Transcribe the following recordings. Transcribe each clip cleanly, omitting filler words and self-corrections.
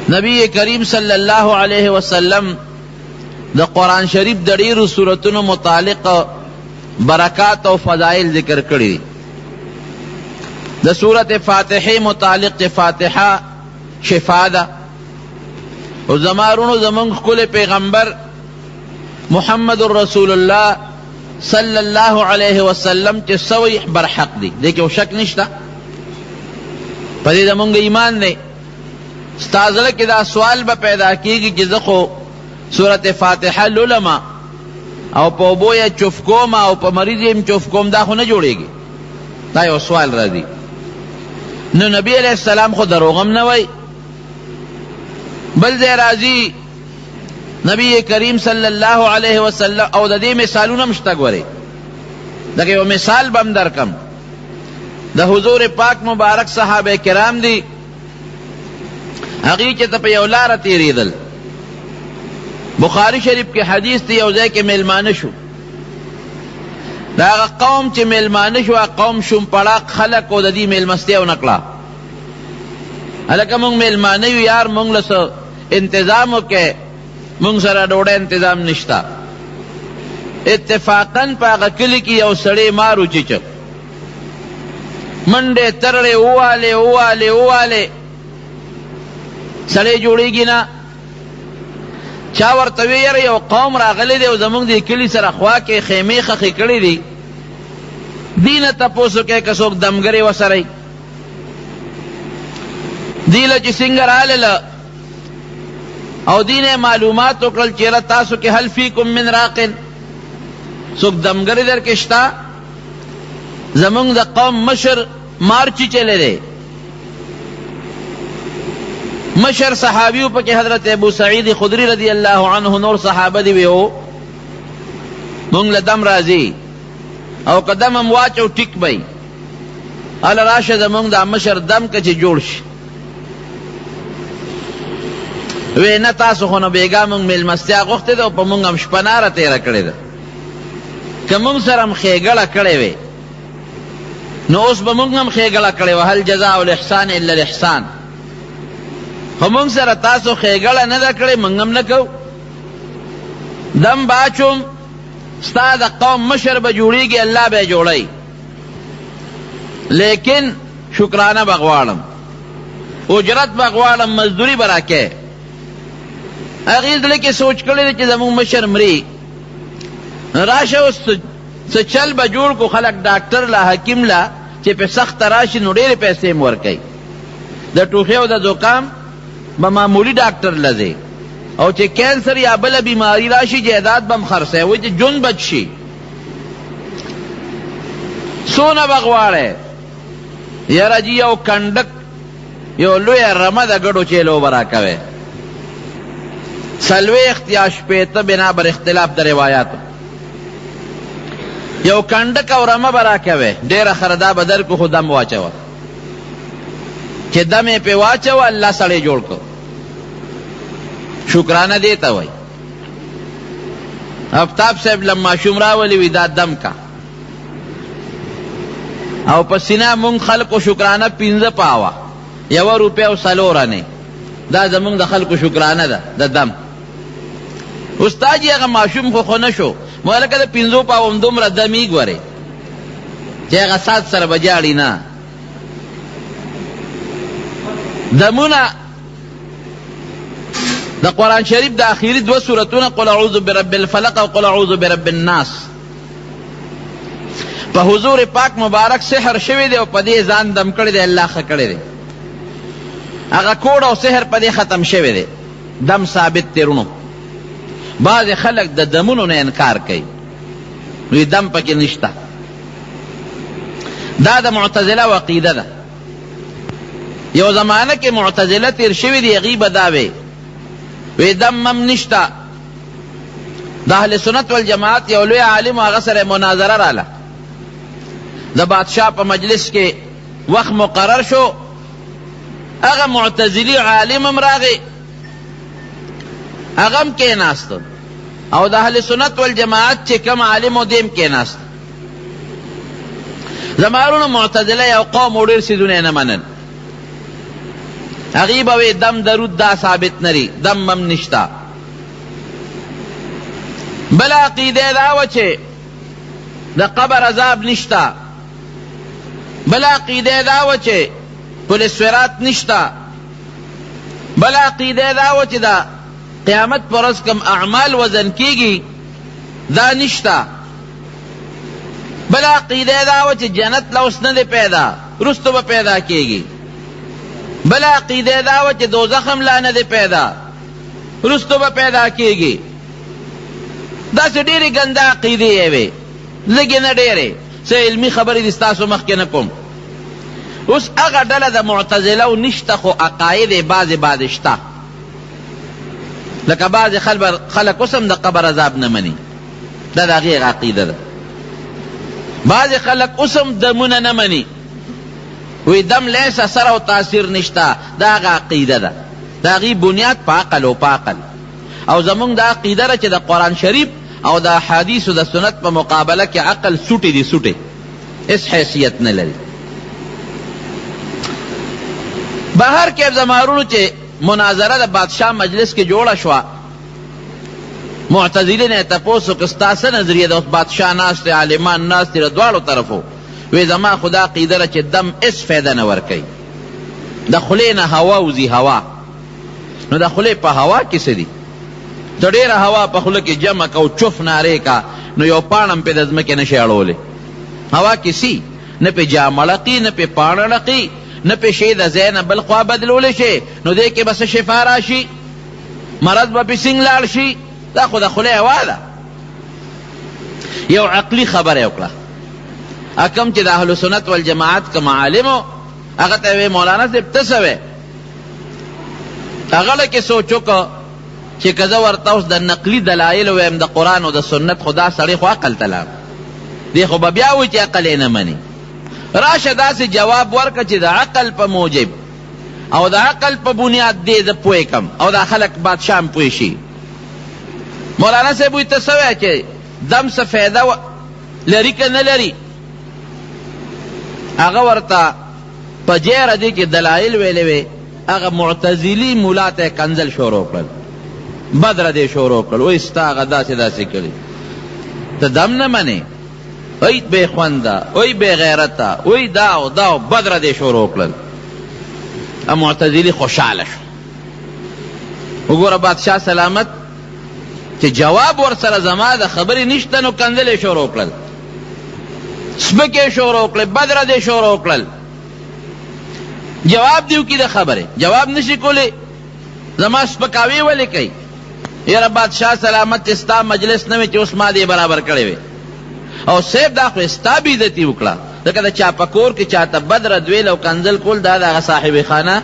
نبی کریم صلی اللہ علیہ وسلم دا قرآن شریف دا ډیرو سورتونو متعلق برکات او فضائل ذکر کړي. دا سورت فاتحه متعلق فاتحه شفا ده او زمارونو زمون خپل پیغمبر محمد رسول الله صلی اللہ علیہ وسلم چې صویح برحق دی، دیکھو شک نشتا پدې زمونږ ایمان دی. ستا زړه کې دا سوال به پیدا کیږي چې زه خو سورت فاتحه لولما او په اوبو یې چوف کوم او په مریض یې چوف کوم، دا خو نه جوړیږي. دا یو سوال راځي. نو نبی علیہ السلام خو دروغم نه وای. بل ځای راځي نبی کریم صلی اللہ علیہ وسلم او د دې مثالونه مشته ګورئ. دغه یو مثال بم درکم. د حضور پاک مبارک صحابه کرام دی، هغې چې ته په یو لاره تېرېدل. بخاری شریف کې حدیث دی، یو ځای کې میلمانه شو. د هغه قوم چې میلمانه شو، هغه قوم شومپړاق خلک او د دې میلمستیا ونه کړه. هلکه موږ میلمانه یو یار، موږ له څه انتظام وکړې، موږ سره ډوډۍ انتظام نشته. اتفاقا په هغه کلي کې یو سړی مار وچیچه، منډې ترړې ووالې ووالې ووالې، سړی جوړېږي نه. چا ورته وی یاره یو قوم راغلی دی او زمونږ د کلي سره خوا کې خیمې خښې کړي دي، دې نه تپوس وکړئ که څوک دمګرې ورسره. دې له چې څنګه رالله او دې نه معلومات وکړل چې یاره تاسو کې هل فیکم من راقن، څوک دمګرې در کې شته؟ زمونږ د قوم مشر مار چیچلی دی. مشر صحابیو پا کہ حضرت ابو سعید خدری رضی اللہ عنہ نور صحابہ دی ویو، مونگ لدم رازی او قدم ام واچو ٹک بی علا راشد مونگ دا مشر دم کچی جوڑش. وی نتاسو خونو بیگا مونگ میلمستیا غختی دا پا مونگ ام شپنارا تیرا کردی دا که مونگ سر ام خیگڑا کردی وی نو اس با مونگ ام خیگڑا کردی و هل جزاء الاحسان الا الاحسان. همون سره تاسو خیګړه نه ده کړې، موږ هم نه کوو. دم باچوم ستا د قوم مشر به جوړېږي، الله به یې جوړوي، لیکن شکرانه به غواړم، اجرت به غواړم، مزدوري به راکې. هغې زړه کې سوچ کړی دی چې زموږ مشر مري، راشه اوس څه چل به جوړ کړو، خلک ډاکټر له حکیم له چې په سخته راشي نو ډېرې پیسې هم ورکوي. د ټوخي او د زکام با معمولی ڈاکٹر لزے، او چه کینسر یا بل بیماری راشی جیداد بم خرسے وی چه جن بچ شی. سونا بغوارے یرا جی یو کندک یو لوی رمد گڑو چیلو برا کوے. سلوی اختیاش پیتا بنا بر اختلاف در روایاتو یو کندک او رمد برا کوے، دیر خردا بدر کو خودم واچوا چه دم پی واچوا اللہ سڑے جوڑ کو. شکرانہ دیتا وی. افتاب صاحب لما شمراولی وی دا دم کا او پسینا مونگ خلقو شکرانہ 15 پاوا، 1 روپے او سلورانه، دا زمونگ دا خلقو شکرانہ دا دم. استاجی اگا معشوم خو نشو مولکه دا 15 پاوا دوم را دمی گوره چه اگا 7 سر بجاڑی نا دمونا. دا قرآن شریف دا آخری 2 سورتون قل اعوذ برب الفلق او قل اعوذ برب الناس پا حضور پاک مبارک سحر شوی دے او پا دے زان دم کردے، اللہ خکڑے دے. اگا کوڑ او سحر پا دے ختم شوی دے، دم ثابت تیرونو. بعض خلق دا دمونو نے انکار کئی، وی دم پا کی نشتا. دا معتزلہ و عقیدہ دا. یو زمانہ کے معتزلہ تیر شوی دی غیب داوے وی دم مم نشتا. دا اہل سنت والجماعت یو لوی عالم و غسر مناظرہ رالا، دا بادشاہ پا مجلس کے وقت مقرر شو، اگا معتزلی عالم امراغی اغم کے ناستو او دا اہل سنت والجماعت چے کم عالم و دیم کے ناستو. زمارون معتزلہ یو قوم اوڑیر سیدون نمانن هغوی به وی دم درود دا ثابت نری، دم هم نشتا. بل عقیده دا و چې د قبر عذاب نشتا. بل عقیده دا و چې پل صراط نشتا. بل عقیده دا و چې دا قیامت پر ورځ کم اعمال وزن کیږي دا نشتا. بل عقیده دا و چې جنت لوس نه دی پیدا، رستو به پیدا کیږي. بل عقیده دا و چې دوزخ هم لا نه دی پیدا، رستو به پیدا کیږي. داسې ډېرې ګنده عقیدې یې وې، لږې نه ډېرې. څه علمي خبرې دي ستاسو مخکې نه کوم. اوس هغه ډله د معتزلو نشته، خو عقاید یې بعضې شته. لکه بعضې خلک اوس هم د قبر عذاب نه مني، دا د هغې عقیده ده. بعضې خلک اوس هم دمونه نه مني، وی دم لیس اثر او تاثیر نشته، دا هغه عقیده ده. د هغې بنیاد په عقل او په عقل. او زمونږ دا عقیده ده چې د قرآن شریف او د احادیثو د سنت په مقابله کې عقل سوټې دي، سوټې هیڅ حیثیت نه لري. بهر کې زمارونو چې مناظره د بادشاه مجلس کې جوړه شوه، معتزلین یې تپوس وکړ ستا څه نظریه ده؟ اوس بادشاه ناست دی، عالمان ناست دي له دواړو طرفو. وی زما خو دا عقیده ده چې دم هېڅ فایده نه ورکوي. د خولې نه هوا وځي، هوا. نو د خولې په هوا کې څه دي؟ ته ډېره هوا په خوله کې جمع که او چف نارې که، نو یو پاڼه هم پې د ځمکې نه شي اړولی. هوا کې سی نه پې جامه ړقي، نه پې پاڼه ړقي، نه پې شی د ځای نه بل خوا بدلولی شي. نو دې کې به څه شفا راشي؟ مرض به پې څنګه لاړ شي؟ دا خو د خولې هوا ده. یو عقلي خبره وکړه. کم چې د اهل سنت والجماعت کم عالمو، هغه ته وی مولانا صاحب ته څه وی؟ هغه لکې سوچ وکړه چې که زه ورته اوس د نقلي دلایل ویم د قرآن او د سنت، خو دا سړی خو عقل ته لاړ دی، خو به بیا وایي چې عقل یې نه مني. راشه داسې جواب ورکړه چې د عقل په موجب او د عقل په بنیاد دې زه پوه کم او دا خلک بادشاه هم پوه شي. مولانا صاحب وایي ته څه وایې چې دم څه فایده لري که نه لري؟ هغه ورته په جیره دې کې دلایل ویلې وې. هغه معتزلي مولا ته کنزل شروع کړل، بدره دې شروع کړل. وایي ستا هغه داسې داسې کړي، ته دم نه منې، وایي بې خونده، وایي بې غیرته، وایي دا او دا او بدره دې شروع کړل. معتزلي خوشحاله شو. وګوره بادشاه سلامت چې جواب ورسره زما د خبرې نشته، نو کنزل یې شروع کړل، سپکې شروع کړل، بدره دې شروع کړل. جواب دیو کی د خبره جواب نشي کولی، زما سپکاوی ولې کوي؟ یاره بادشاه سلامت ستا مجلس نه وي چې اوس ما دې برابر کړی وي. او صاحب دا خو ستا بې عزتي وکړه، ځکه د چا په کور کې چاته بدره دویل او کنزل کول، دا د هغه صاحب خانه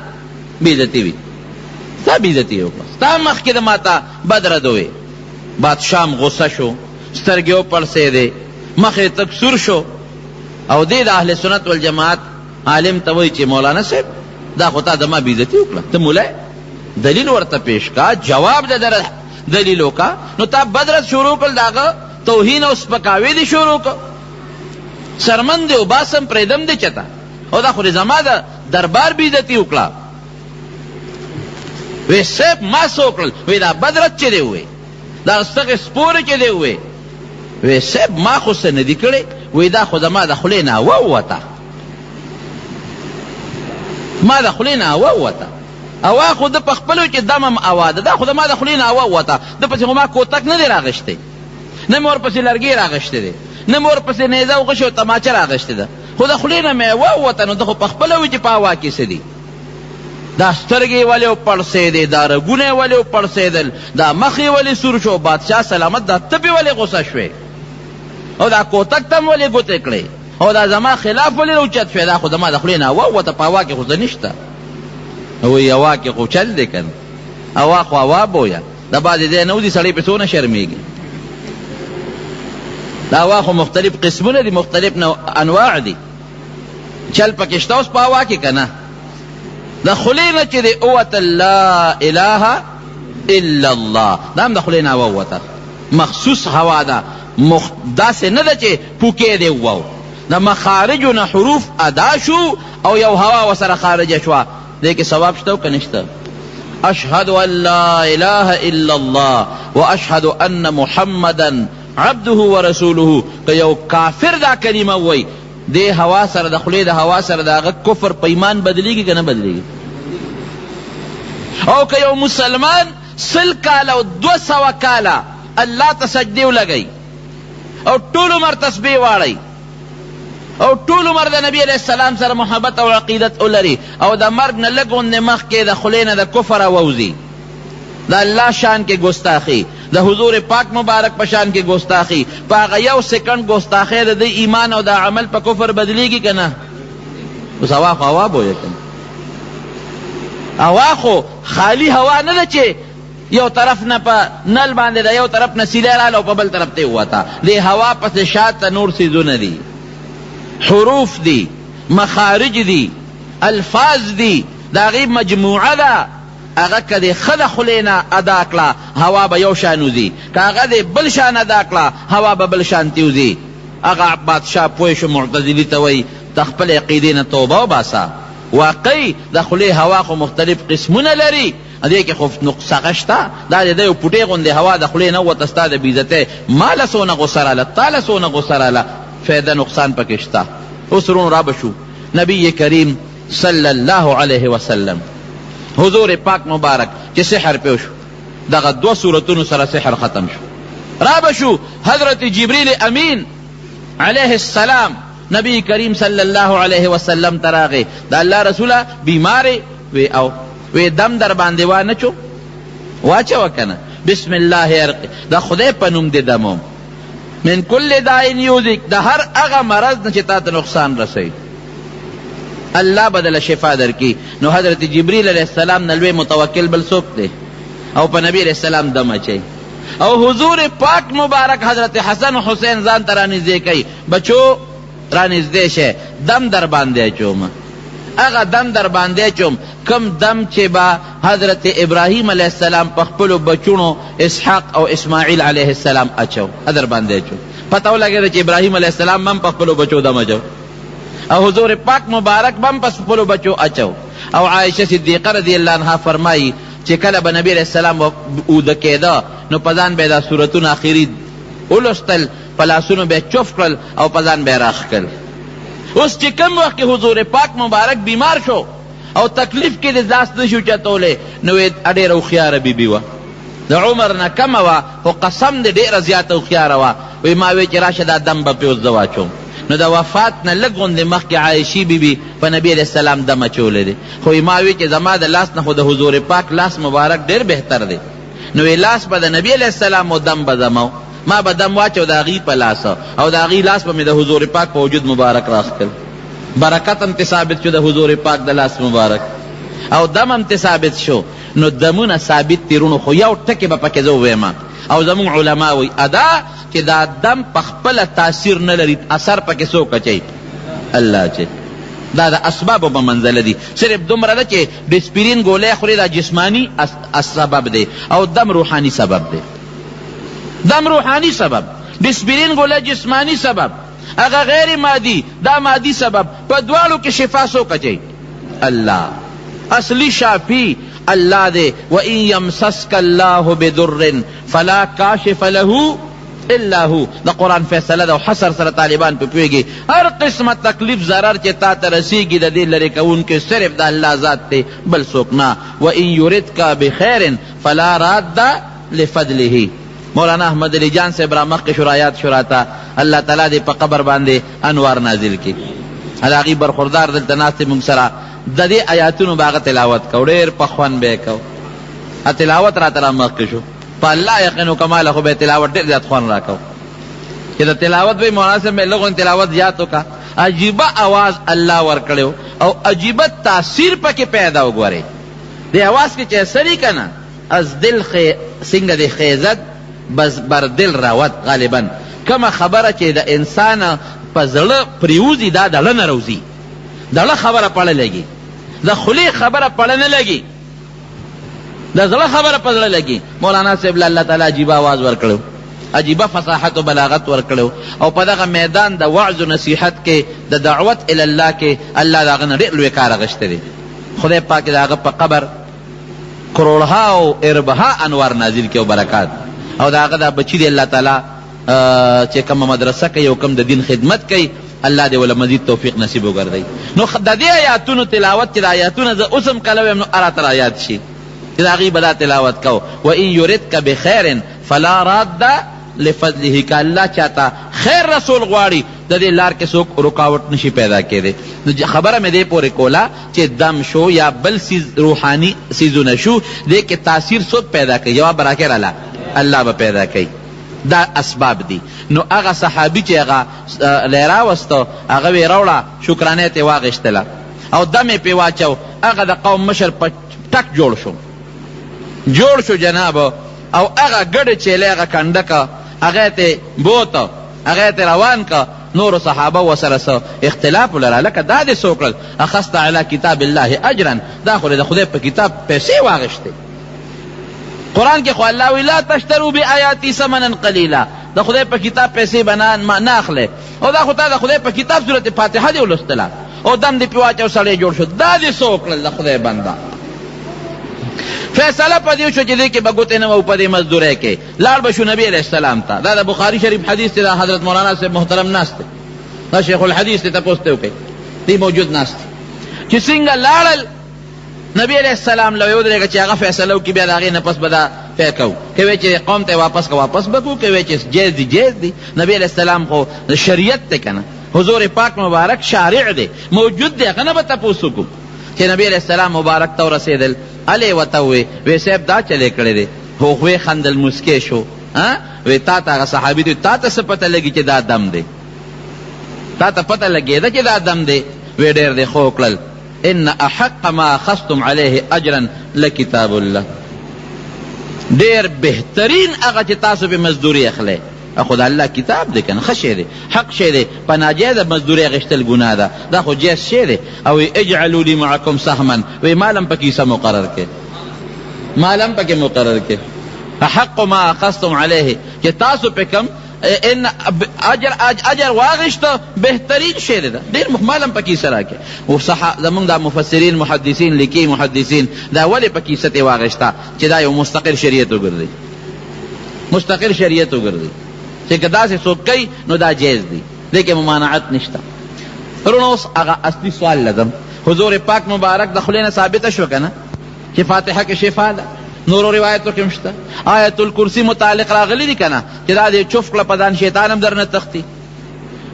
بې عزتي وي. ستا بې عزتي وکړه، ستا مخکې د ماته بدره دوی. بادشاه هم غصه شو، سترګې وپړسېدې، مخ یې تک سور شو. او دې د اهل سنت والجماعت عالم ته وایي چې مولانا صاحب دا خو تا زما بې عزتي وکړه، ته مولا دلیل ورته پیش کا، جواب د در دلیل وکړه. نو تا بدرت شروع کړل، د هغه توهین او سپکاوی دې شروع کړ. سرمن دې وباسم پرېږدم دې چته، او دا خو دې زما د دربار بې عزتي وکړه. وی صاحب ما څه وکړل؟ وی دا بدرت چې دی ووی، دا ستغې سپورې چې دی ووی. وی صاحب ما خو څه نه دي کړی، وی دا خو زما د خولې نه هوا ووته، ما د خولې نه هوا ووته. هوا خو د په خپلو کې دم هم هوا ده، دا خو د ما د خولې نه هوا ووته. د پسې خو ما کوتک نه دی راغشتی، نه مې ورپسې لرګی راغشتی دی، نه مې ورپسې نیزه او غشي او تماچه راغشتې ده، خو د خولې نه مې هوا ووته. نو ده خو په خپله وي چې په هوا کې څه دي. دا سترګې ولې وپړسېدې، دا رګونه یې ولې وپړسېدل، دا مخ یې ولې سور شو. بادشاه سلامت دا ته پې ولې غوسه شوې، او دا کوتک ته هم ولې ګوتې کړې، او دا زما خلاف ولې راوچت شوې؟ دا خو زما د خولې نه هوا ووته، په هوا کې خو څه نشته. وایي هوا کې خو چل دی که نه، هوا خو هوا بویه، د بعضې ځای نه وځي سړی پې څونه شرمېږي. دا هوا خو مختلف قسمونه دي، مختلف انواع دي، چل پکې شته اوس په هوا کې که نه. د خولې نه چې دی اووته لا اله الا الله، دا هم د خولې نه هوا ووته، مخصوص هوا ده، داسې نه ده چې پوکې دی ووو. د مخارجو نه حروف ادا شو او یو هوا وسره خارجه شوه، دې کې ثواب شته او که نشته؟ اشهد ان لا اله الا الله واشهد ان محمدا عبده ورسوله. که یو کافر دا کلمه وای دې هوا سره د خولې د هوا سره د هغه کفر په ایمان بدلیږي که نه بدلیږي؟ او که یو مسلمان 100 کاله او 200 کاله الله ته سجدې ولګوي او ټول عمر تسبیح واړی او ټول عمر د نبی علیہ السلام سره محبت او عقیدت ولري او د مرګ نه لږ غوندې مخکې د خولې نه د کفر راووځي، د الله شان کې ګستاخي، د حضور پاک مبارک په شان کې ګستاخي، په هغه 1 سکنډ ګستاخی د ایمان او د عمل په کفر بدلیږي که نه؟ اوس هوا خو هوا بویه که نه؟ هوا خو خالی هوا نه ده چې یو طرف نه په نل باندې د یو طرف نه سیلی راله او په بل طرف ته ووته. دې هوا پسې شاته نور څیزونه دي، حروف دی، مخارج دی، الفاظ دی، دا غیب مجموعه ده. هغه که دی ښه د خولې نه ادا کړه هوا به یو شان وځي، که هغه دی بل شان ادا کړه هوا به بل شانتي وځي. هغه بادشاه پوه شو معتزلي ته وایي د خپل عقیدې نه توبه وباسه. واقعي د خولې هوا خو مختلف قسمونه لري، دې کې خو نقصه شته. دا د یو پوټې غوندې هوا د خولې نه ووته ستا د بېعزتۍ ماله څونه غصه راله تاله څونه غصه راله، فایده نقصان پکې شته. اوس رونو را بشو نبی کریم صلی الله علیه وسلم حضور پاک مبارک چې سحر پیو شو، دغه 2 صورتونو سره سحر ختم شو. را بشو حضرت جبریل امین علیه السلام نبی کریم صلی الله علیه وسلم تراغه دا الله رسوله بیماری وی او وی دم در باندې وانچو واچو کنه بسم الله ارقی دا خدای په نوم دې دموم من کل داین یوزک دا هر اغا مرض نه چې تا ته نقصان رسوي الله بدل شفا درکی. نو حضرت جبریل علیہ السلام نلوی متوکل بل څوک دی او په نبی علیہ السلام دم اچي او حضور پاک مبارک حضرت حسن و حسین ځان ته رانږدې کوي، بچو رانږدې شه دم در باندې اچوم. اغا دم در باندې اچوم کم دم چې با حضرت ابراهیم علیہ السلام په خپلو بچونو اسحاق او اسماعیل علیہ السلام اچو در باندې اچو. پته ولګېده چې ابراهیم علیہ السلام هم په خپلو بچو دم اچو او حضور پاک مبارک هم په خپلو بچو اچو. او عائشه صدیقه رضی الله عنها فرمایي چې کله به نبی علیہ السلام اوده کېده نو په ځان به یې دا صورتونه اخري ولوستل، په لاسونو به یې چوف کړل او په ځان به یې راښ کړل. اوس چې کوم وخت کې حضور پاک مبارک بیمار شو او تکلیف کې د لاس نشو چتولی نو ډېره هوښیاره بیبي وه، د عمر نه کمه وه خو قسم د ډېره زیاته هوښیاره وه. وی ما وی چې راشه دا دم به پې اوس زه واچوم. نو د وفات نه لږ غوندې مخکې عایشې بیبي په نبي علیہ السلام دم اچولی دی. خو ما وی چې زما د لاس نه خو د حضور پاک لاس مبارک ډېر بهتر دی. نو لاس به د نبي علیہ السلام و دم به زما ما به دم واچو د هغې په لاس او د هغې لاس به مې د حضور پاک په وجود مبارک راښکل. برکت هم ثابت شو د حضور پاک د لاس مبارک او دم هم ثابت شو. نو دمونه ثابت تیرونو خو یو ټکې به پکې زه وویم او زمونږ علما وی ادا چې دا دم په خپله تاثیر نه لري، اثر پکې څوک اچوي؟ الله چې دا د اسبابو په منزله دي. صرف دومره ده چې ډسپرین ګولۍ خوري دا جسمانی سبب دی او دم روحانی سبب دی. دم روحانی سبب، ډسپرین ګولۍ جسمانی سبب، اگر غیر مادی دا مادی سبب. په دواړو کې شفا څوک اچوي؟ الله. اصلی شافی الله دے. وَإِن يَمْسَسْكَ اللَّهُ بِضُرٍّ فَلَا كَاشِفَ لَهُ الا هو. دا قرآن فیصله دا حسر سره طالبان پہ پوئیگی ہر قسم تکلیف ضرر چے تا ترسیگی دا دل لرے کون کے صرف دا اللہ ذات تے بل سوکنا. وَإِن يُرِدْكَ بِخَيْرٍ فَلَا رَادَّ لِفَضْلِهِ. مولانا احمد علی جان سے برامخ کے شرایات شراتا اللہ تعالیٰ دے پا قبر باندے انوار نازل کی علاقی برخوردار دلتا ناستے منگسرا دا دے آیاتونو باغ تلاوت کو دیر پخوان بے کو تلاوت را ترامخ کے شو پا اللہ یقینو کمال خو بے تلاوت دیر زیاد خوان را کو کہ دا تلاوت بے مولانا سے میں لوگوں تلاوت یاتو کا عجیبہ آواز اللہ ورکڑے ہو او عجیبہ تاثیر پا کے پیدا ہو گوارے دے آواز کے چیسری کنا از دل سنگ دے خیزت بس بر دل راوت غالبا کما خبره چې د انسان په زړه پریوزي دا دله نه روزي دله خبره پړه لګي د خلی خبره پړه نه لګي د زړه خبره په زړه لګي. مولانا صاحب الله تعالی عجیب आवाज ورکړو عجیبه فصاحت او بلاغت ورکړو او په دغه میدان د وعظ او نصیحت کې د دعوت الی الله کې الله دا غن ډېر لوی کار غشته دي خدای پاک د هغه په قبر کروڑها او اربها انوار نازل کړي او برکات، او د هغه دا بچی دی الله تعالی چې کومه مدرسه کوي او کوم د دین خدمت کوي، الله دې ولا مزید توفیق نصیب وګرځي. نو د دې آیاتونو تلاوت چې د آیاتونه زه اوس هم کله ویم نو اراتر آیات شي چې د هغې به دا تلاوت کو. وان یردک بخیر فلا راد لفضله، که الله چاته خیر رسول غواړي د دې لار کې څوک رکاوټ نشي پیدا کېدی. نو خبره مې دې پورې کوله چې دم شو یا بل سیز روحاني سیزونه شو دې کې تاثیر څوک پیدا کوي؟ جواب راکړه الله به پیدا کوي. دا اسباب دي. نو هغه صحابي چې هغه لیرا وستو هغه وی راوړه شکرانه ته واغشتله او دمې پې واچو، هغه د قوم مشر په ټک جوړ شو جناب، او هغه ګډه چیلې هغه کنډه که هغه ته بوته هغه ته روان که. نور صحابه وسره سه اختلاف لره لکه دا دې څه وکړل اخذت علی کتاب الله اجرا، دا خو د خدای په کتاب پیسې واغشتې. قرآن کې خو الله وی لا تشترو بآیاتی ثمنا قلیلا، د خدای په کتاب پیسې بنا نه اخلې، او دا خو تا د خدای په کتاب سورت فاتحه دې ولوستله او دم دې پې واچو سړی جوړ شو. دا دې څه وکړل د خدای بنده؟ فیصله په دې شو چې دې کې به ګوتې نه وو په دې مزدورۍ کې، لاړ به شو نبي علیه السلام ته. دا د بخاري شریف حدیث دی، دا حضرت مولانا صاحب محترم ناست دی، دا شیخ الحدیث دی، تپوس ته وکړئ دی موجود ناست چې څنګه لاړل نبی علیہ السلام لو یو درېږه چې هغه فیصله وکړي، بیا د هغې نه پس به دا طی کوو. که وی چې قوم ته واپس که واپس به کوو، که وی چې جیز دی. نبی علیہ السلام خو شریعت دی که نه، حضور پاک مبارک شارع دی، موجود دی، هغه نه به تپوس وکړو. چې نبی علیہ السلام مبارک ته ورسېدل علی ورته وی صاحب دا چلې کړی دی. هغوی خندل، مسکې شو. وی تا ته هغه صحابي دی تا ته څه پته لګي چې دا دم دی؟ تا ته پته لګېده چې دا دم دی؟ وی ډېر دی خو وکړل. ان احق ما اخذتم علیه اجرا لکتاب الله، ډېر بهترین هغه چې تاسو په مزدوري اخلئ خو د الله کتاب دی که نه، ښه شی دی، حق شی دی. په ناجایزه مزدوري اخیستل ګناه ده، دا خو جایز شی دی. او اجعلوا لی معکم سهما، وی مالم پکې حصه مقرر کې، مالم پکې مقرر کې. حق ما اخذتم علیه چې تاسو په کم ان اجر واغشته بهترین شی دی، ډېر مالم پکې حصه راکې. او زمونږ دا مفسرین محدثین لیکي محدثین دا ولې پکې حصه ترې واغشته چې دا یو مستقل شریعت وګرځي، مستقل شریعت وګرځي چې که داسې څوک کوي نو دا جایز دی، دې کې ممانعت نشته. رونو اوس هغه اصلي سوال لدم، حضور پاک مبارک د خولې نه ثابته شو که نه چې فاتحه کې شفا ده، نورو روایتو کې هم شته. آیت الکرسی متعلق راغلی دی که نه چې دا دې چوف کړه په ځان شیطان هم در نه تښتي،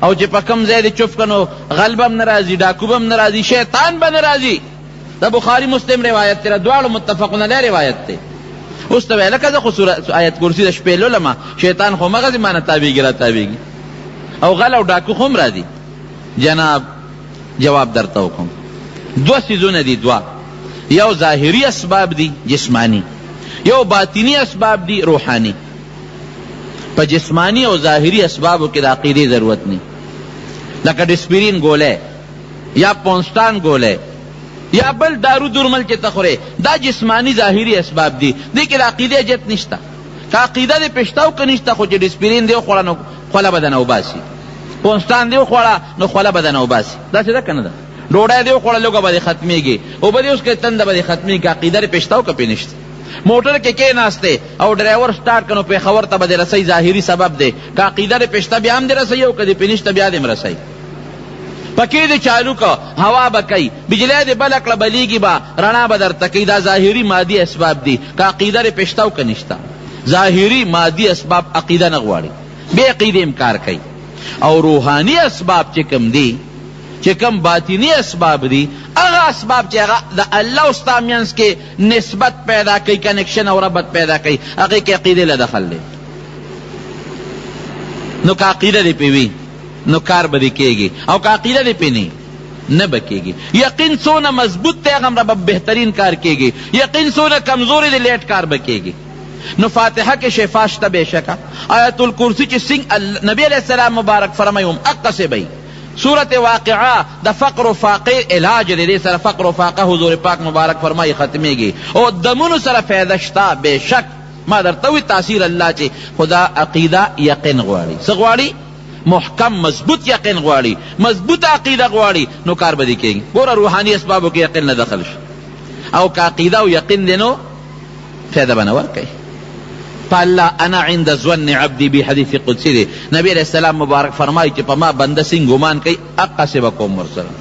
او چې په کوم ځای دې چوف کړه نو غلب هم نه راځي، ډاکو به هم نه راځي، شیطان به نه راځي. د بخاري مسلم روایت دی، دواړو متفقون علیه روایت دی. اوس ته ویله که زه خو آیت کرسی د شپې لولمه، شیطان خو مغزې ما نه تابېږي را تابېږي، او غل او ډاکو خو هم راځي. جناب جواب درته وکړم، دوه څیزونه دي، دوه، یو ظاهري اسباب دي جسمانی، یو باطنی اسباب دي روحانی. په جسمانی او ظاهري اسبابو کې د عقیدې ضرورت نه، لکه ډسپرین ګولۍ یا پونسټان ګولۍ یا بل دارو درمل چې تخورې، دا جسمانی ظاهري اسباب دي، دې کې د عقیدې اجت نشته. که عقیده دې پشته که نشته، خو چې ډسپرین دې وخوړه نو خوله به دنه وباسي، پونسټان دې وخوړه نو خوله به دنه وباسي، داسې ده که نه ده؟ ډوډۍ دې وخوړه لوږه به دې ختمېږي، اوبه دې اوس که تنده به دې ختمېږي، عقیده دې پشته که پې نشته. موټر کې کېناستې او ډرایور سټارټ کړه نو پېښور ته به دې رسئ، ظاهري سبب دی. که عقیده دې پشته بیا هم دې رسئ، او که دې پې نشته بیا دې هم رسئ. پکې دې چالو که هوا به کوي، بجلی دې بله کړه بلیږي به، رڼا به درته کوي، دا ظاهري مادي اسباب دي. که عقیده دې پشته او که نشته، ظاهري مادي اسباب عقیده نه غواړي، بې عقیدې انکار کوي. او روحاني اسباب چې کوم دي، چې کوم باطنی اسباب دي، هغه اسباب چې هغه د الله او ستا منځ کې نسبت پیدا کوي، کنیکشن او ربط پیدا کوي، هغې کې عقیدې له دخل دی. نو که عقیده دې پې وي نو کار به دې کېږي، او که عقیده دې پې نه به کېږي. یقین څونه مضبوط دی هغه به بهترین کار کېږي، یقین څونه کمزوري دی لیټ کار به کېږي. نو فاتحه کې شفا شته بېشکه، آیت الکرسی چې څنګه نبی علیہ السلام مبارک فرمایي هم اقصې به سورت واقعه د فقر و فاقه علاج دی، دې سره فقر و فاقه حضور پاک مبارک فرمایي ختمېږي، او دمونو سره فایده شته بېشک. ما درته وی تاثیر الله چې خدا عقیده یقین غواړي، څه غواړي؟ محکم مضبوط یقین غواړي، مضبوط عقیده غواړي، نو کار به دې کېږي. ګوره روحاني اسبابو کې یقین نه دخل شي، او که عقیده او یقین دی نو فیده به نه ورکوي. په الله انا عند ظن عبدي بی حدیث قدسی دی. نبی علیہ السلام مبارک فرمایي چې په ما بنده څنګه ګمان کوي هغسې به کوم ورسره.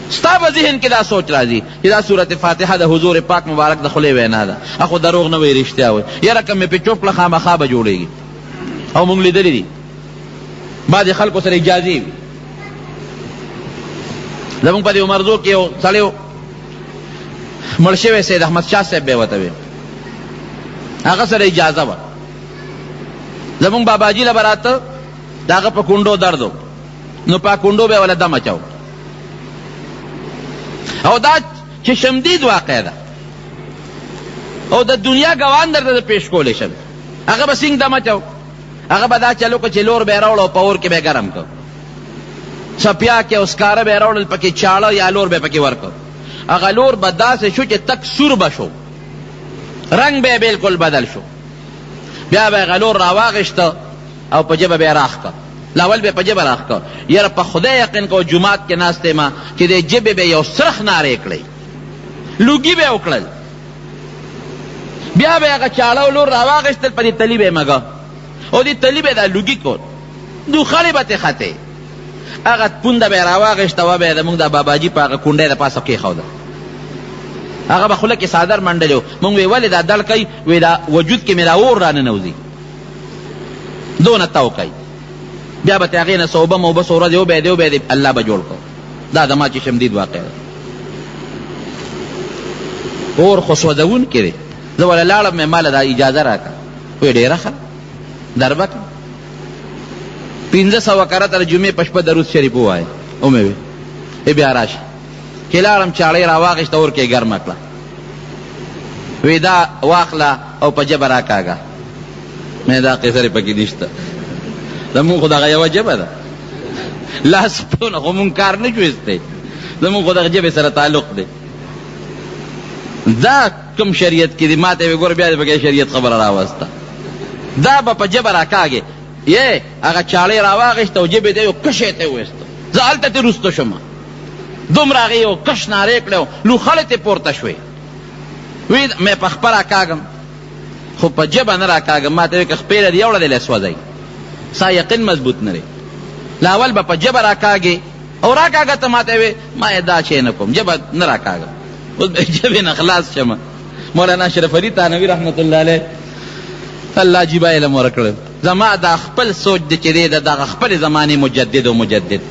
ستا په ذهن کې دا سوچ راځي چې دا صورت فاتحه د حضور پاک مبارک د خولې وینا ده، اخو دروغ نه وایي رښتیا وایي. یاره که مې پې چوپ کړه خامخا به جوړېږي. او مونږ لیدلي دي بعضې خلکو سره اجازې وي. زمونږ په دې عمرزو کې یو سړی و مړ شوی سید احمد شاه صاحب به ورته وي، هغه سره اجازه وه. زمونږ باباجي له به راته د هغه په کونډو درد و، نو په کونډو به یې وله دم اچو. او دا چې شمدید واقع ده او د دنیا ګوان درته پیش کولی شم، هغه به څنګه دم اچو؟ هغه به دا چلو که چې لور به یې راوړ او په اور کې به یې ګرم کړ، څپیا کې او سکاره به یې راوړل پکې چاړه یا لور به یې پکې ورکړ. هغه لور به داسې شو چې تک سور به شو، رنګ به یې بلکل بدل شو. بیا به یې هغه لور راواغېسته او په ژبه به یې راخ کړ. لاول به یې په ژبه راخ کړ. یاره په خدای یقین کو جومات کې ناست یم چې د ژبې به یو سرخ نارې کړی، لوګي به یې وکړل. بیا به یې هغه چاړه او لور راواغېستل، په دې تلي به یې مږه او دې تلي به یې دا لوګي کول، دوخړې به ترې ختې. هغه پونده به یې راواغېسته، وه به یې زمونږ د باباجي په هغه کونډۍ د پاسه کېښوده. هغه به خوله کې څادر منډلې و. مونږ وی ولې دا دړ کوي؟ وی دا وجود کې مې دا اور راننوځي، دونه تو کوي. بیا به ترې هغې نه څه اوبه موبه څه ورځې وبهیدې وبهیدې الله به جوړ کړ. دا د ما چې شمدید واقع ده. اور خو سوځونکی دی. زه وله لاړم مې ماله دا اجازه راکړه. وی ډېره ښه در به کړم. 500 کرته د جمعې په شپه درود شریف ووایه. ومې وی بیا راشه. چې لاړم چاړه یې راواغېسته اور کې یې ګرمه کړه. وی دا واخله او په ژبه راکاږه. مې دا قصرې پکې نشته، زمونږ خو دغه یوه ژبه ده، لاس پونه خو مونږ کار نه شو ایستی، زمونږ خو دغه ژبې سره تعلق دی. دا کوم شریعت کې دی؟ ما ته یې وی ګوره بیا دې پکې شریعت خبره راوسته. دا به په ژبه راکاږې. یې هغه چاړه یې راواغېسته او ژبې ته یې کشې ته یې وویسته. زه هلته ترې رسته شوم، دومره هغې یو کش نارې کړې او لوخړې ترې پورته شوې. وی مې په خپه راکاږم خو په ژبه نه راکاږم. ما ته وی که خپې لري یوړه دی لی سوځئ، ستا یقین مضبوط نه دی. لاول به په ژبه راکاږې او راکاږه ته ما ته وی ما یې دا شی نه کوم، ژبه نه راکاږم. اوس به ژبې نه خلاص شم. مولانا اشرف علي تانوي رحمت الله علیه الله عجیبه علم ورکړی. زما دا خپل سوچ دی چې دی د دغه خپلې زمانې مجدد او مجدد